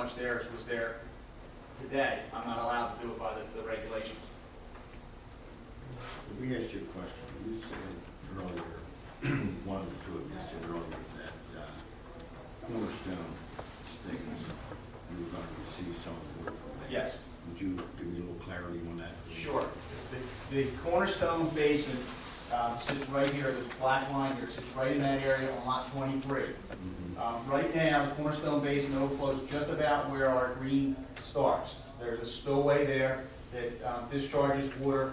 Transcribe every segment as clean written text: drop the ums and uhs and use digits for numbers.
much there as was there today. I'm not allowed to do it by the regulations. Let me ask you a question. You said earlier, one of the two of you said earlier that Cornerstone things, you were going to receive some of the work from that. Yes. Would you give me a little clarity on that? Sure. The Cornerstone Basin sits right here, this black line here, sits right in that area on lot 23. Right now, the Cornerstone Basin overflows just about where our green starts. There's a spillway there that discharges water.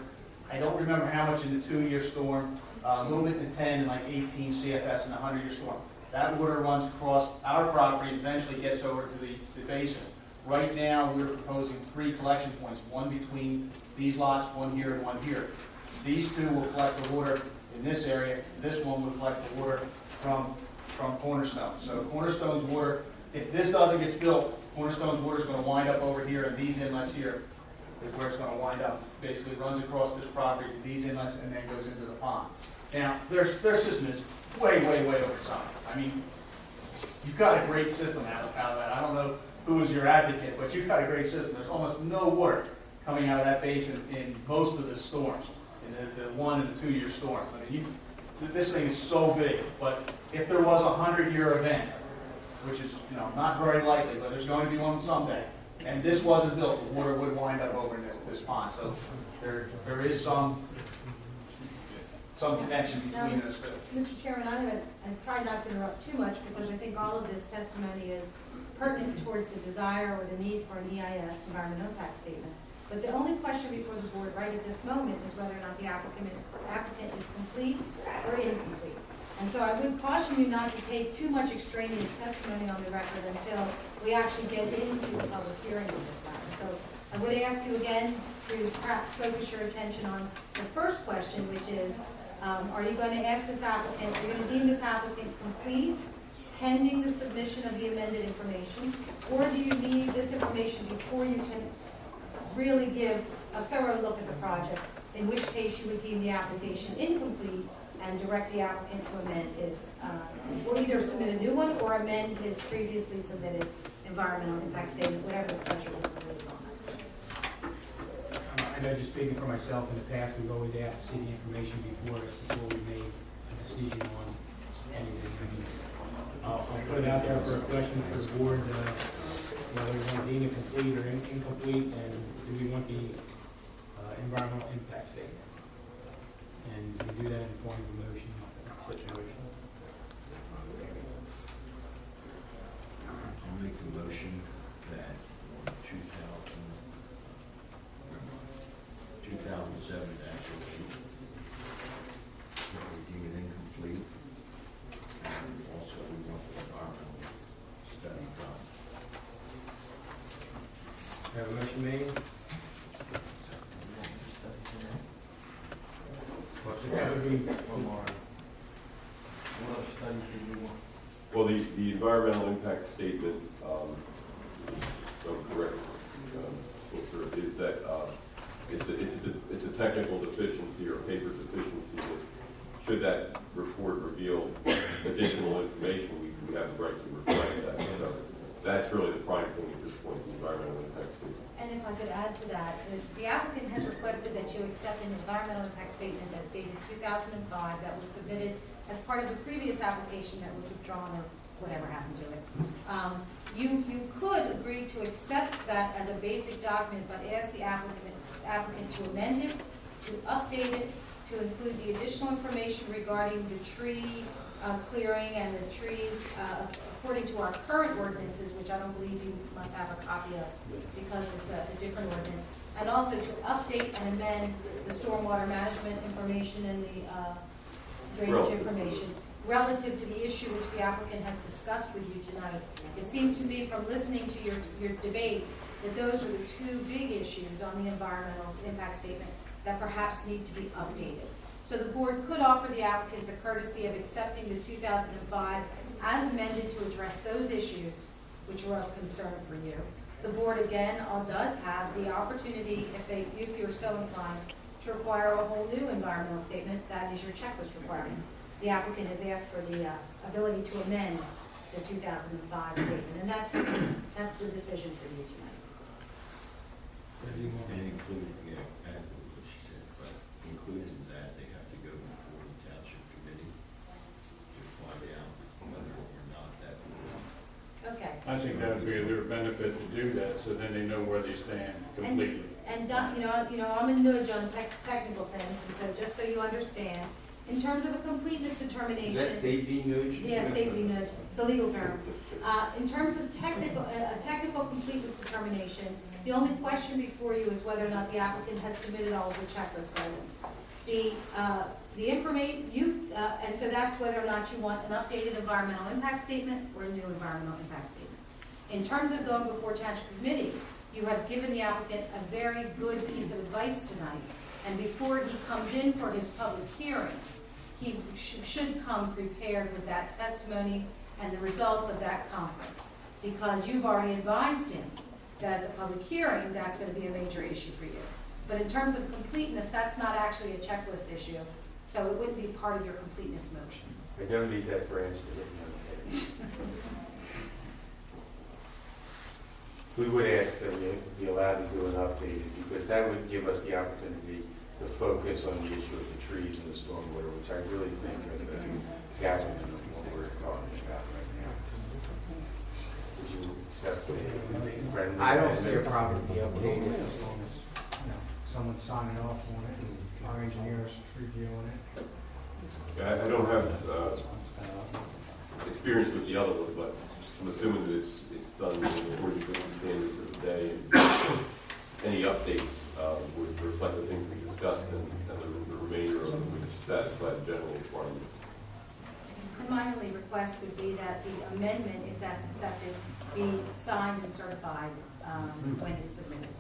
I don't remember how much in the 2-year storm, a little bit in the 10 and like 18 CFS in the 100-year storm. That water runs across our property and eventually gets over to the basin. Right now, we're proposing 3 collection points, one between these lots, one here and one here. These two will collect the water in this area. This one will collect the water from Cornerstone. So Cornerstone's water, if this doesn't get spilled, Cornerstone's water is going to wind up over here, and these inlets here is where it's going to wind up. Basically runs across this property to these inlets and then goes into the pond. Now, their system is way, way, way oversized. I mean, you've got a great system out of that. I don't know who is your advocate, but you've got a great system. There's almost no water coming out of that basin in most of the storms, in the 1 and the 2-year storm. I mean, this thing is so big, but if there was a 100-year event, which is not very likely, but there's going to be one someday, and this wasn't built, the water would wind up over in this pond. So there is some connection between those two. Mr. Chairman, I try not to interrupt too much because I think all of this testimony is pertinent towards the desire or the need for an EIS, environmental impact statement. But the only question before the board right at this moment is whether or not the applicant is complete or incomplete. And so I would caution you not to take too much extraneous testimony on the record until we actually get into the public hearing of this matter. So I would ask you again to perhaps focus your attention on the first question, which is, are you going to ask this applicant, are you going to deem this applicant complete pending the submission of the amended information, or do you need this information before you can really give a thorough look at the project, in which case you would deem the application incomplete and direct the applicant to amend his, or either submit a new one or amend his previously submitted environmental impact statement, whatever the pleasure of the board is on that. I know, just speaking for myself, in the past, we've always asked to see the information before we made a decision on anything. I'll put it out there for a question for the board, whether we want to deem it complete or incomplete, and do we want the environmental impact statement? And we do that in the form of a motion situation. I'll make the motion that 2007 actually, we deem it incomplete, and also we want the environmental study done. Have a motion made? That would be One more. What other studies do you want? Well, the environmental impact statement, so correct, is that it's a technical deficiency or paper deficiency that should that report reveal additional information, we have the right to request that. So that's really the prime thing at this point, the environmental impact statement. And if I could add to that, the applicant has requested that you accept an environmental impact statement that's dated 2005 that was submitted as part of a previous application that was withdrawn or whatever happened to it. You could agree to accept that as a basic document, but ask the applicant to amend it, to update it, to include the additional information regarding the tree clearing and the trees according to our current ordinances, which I don't believe you must have a copy of because it's a different ordinance, and also to update and amend the stormwater management information and the drainage information relative to the issue which the applicant has discussed with you tonight. It seemed to me from listening to your debate that those are the two big issues on the environmental impact statement that perhaps need to be updated. So the board could offer the applicant the courtesy of accepting the 2005 as amended to address those issues which were of concern for you. The board again does have the opportunity, if you're so inclined, to require a whole new environmental statement. That is your checklist requirement. The applicant has asked for the ability to amend the 2005 statement, and That's the decision for you tonight. And including, yeah, add what she said, but including that, they have to go before the township committee to find out whether or not that will. Okay. I think that would be to their benefit to do that, so then they know where they stand completely. And, I'm a nudge on technical things, and so just so you understand, in terms of a completeness determination. Is that state being nudged? Yeah, state nudge, it's a legal term. In terms of a technical completeness determination, the only question before you is whether or not the applicant has submitted all of the checklist items. The information, and so that's whether or not you want an updated environmental impact statement or a new environmental impact statement. In terms of going before township committee, you have given the applicant a very good piece of advice tonight, and before he comes in for his public hearing, he should come prepared with that testimony and the results of that conference, because you've already advised him that at the public hearing, that's going to be a major issue for you. But in terms of completeness, that's not actually a checklist issue, so it wouldn't be part of your completeness motion. I don't need that branch to hit me on the head. We would ask that we be allowed to do an updated, because that would give us the opportunity to focus on the issue of the trees and the stormwater, which I really think are the gathering of what we're talking about right now. Would you accept the friendly? I don't see a problem with the updated as long as, someone's signing off on it and our engineers reviewing it. I don't have experience with the other one, but I'm assuming that it's done according to the standards of the day. And any updates would reflect the things we discussed, and the remainder of them would satisfy the general requirement. And my only request would be that the amendment, if that's accepted, be signed and certified when it's submitted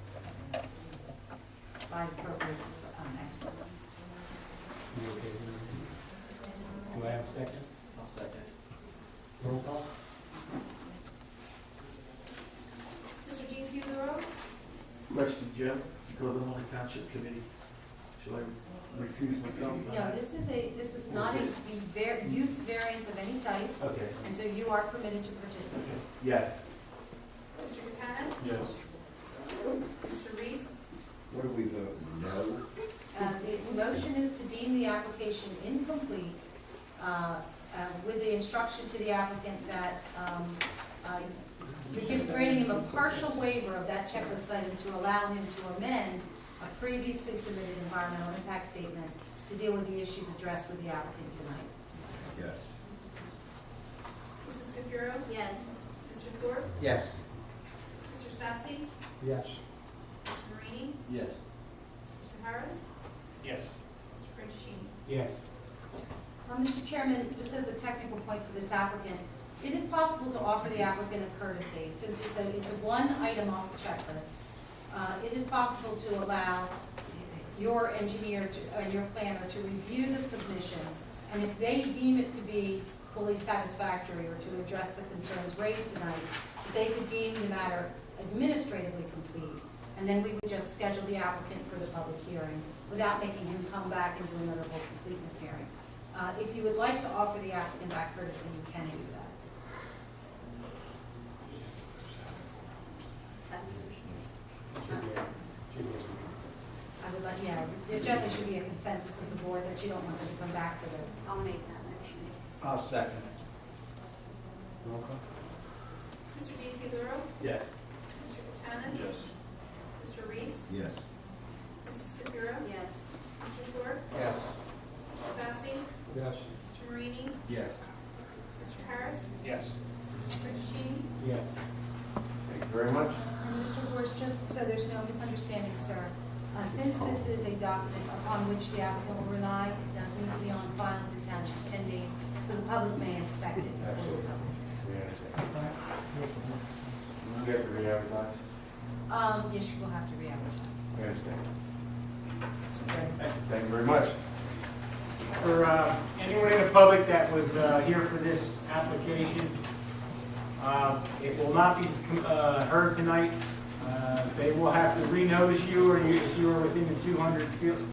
by appropriate expert. You okay with that? Do I have a second? I'll second. Roll call? Mr. Dean Fugaro? Question, Jim, because I'm on the township committee, shall I recuse myself? No, this is not a use variance of any type, Okay, and so you are permitted to participate. yes. Mr. Katanis? Yes. Mr. Reese? What do we vote, no? The motion is to deem the application incomplete with the instruction to the applicant that you're granting him a partial waiver of that checklist item to allow him to amend a previously submitted environmental impact statement to deal with the issues addressed with the applicant tonight. Yes. Mrs. Capuro? Yes. Mr. Thorpe? Yes. Mr. Sassy? Yes. Mr. Marini? Yes. Mr. Harris? Yes. Mr. Francescini? Yes. Mr. Chairman, just as a technical point for this applicant, it is possible to offer the applicant a courtesy, since it's a one item off the checklist. It is possible to allow your engineer and your planner to review the submission, and if they deem it to be fully satisfactory or to address the concerns raised tonight, they could deem the matter administratively complete, and then we would just schedule the applicant for the public hearing without making him come back and do another whole completeness hearing. If you would like to offer the applicant that courtesy, you can do that. I would like, yeah, there generally should be a consensus of the board that you don't want them to come back for the. I'll make that motion. I'll second. Roll call? Mr. Dean Fugaro? Yes. Mr. Katanis? Mr. Reese? Yes. Mrs. Capuro? Yes. Mr. Thorpe? Yes. Mr. Sassy? Yes. Mr. Marini? Yes. Mr. Harris? Yes. Mr. Francescini? Yes. Thank you very much. And Mr. Horst, just so there's no misunderstanding, sir, since this is a document upon which the applicant will rely, it does need to be on file in the township 10 days, so the public may inspect it. Absolutely. We understand. You have to re-advertise? Yes, you will have to re-advertise. We understand. Thank you very much. For anyone in the public that was here for this application, it will not be heard tonight. They will have to renotice you, or if you are within the 200 feet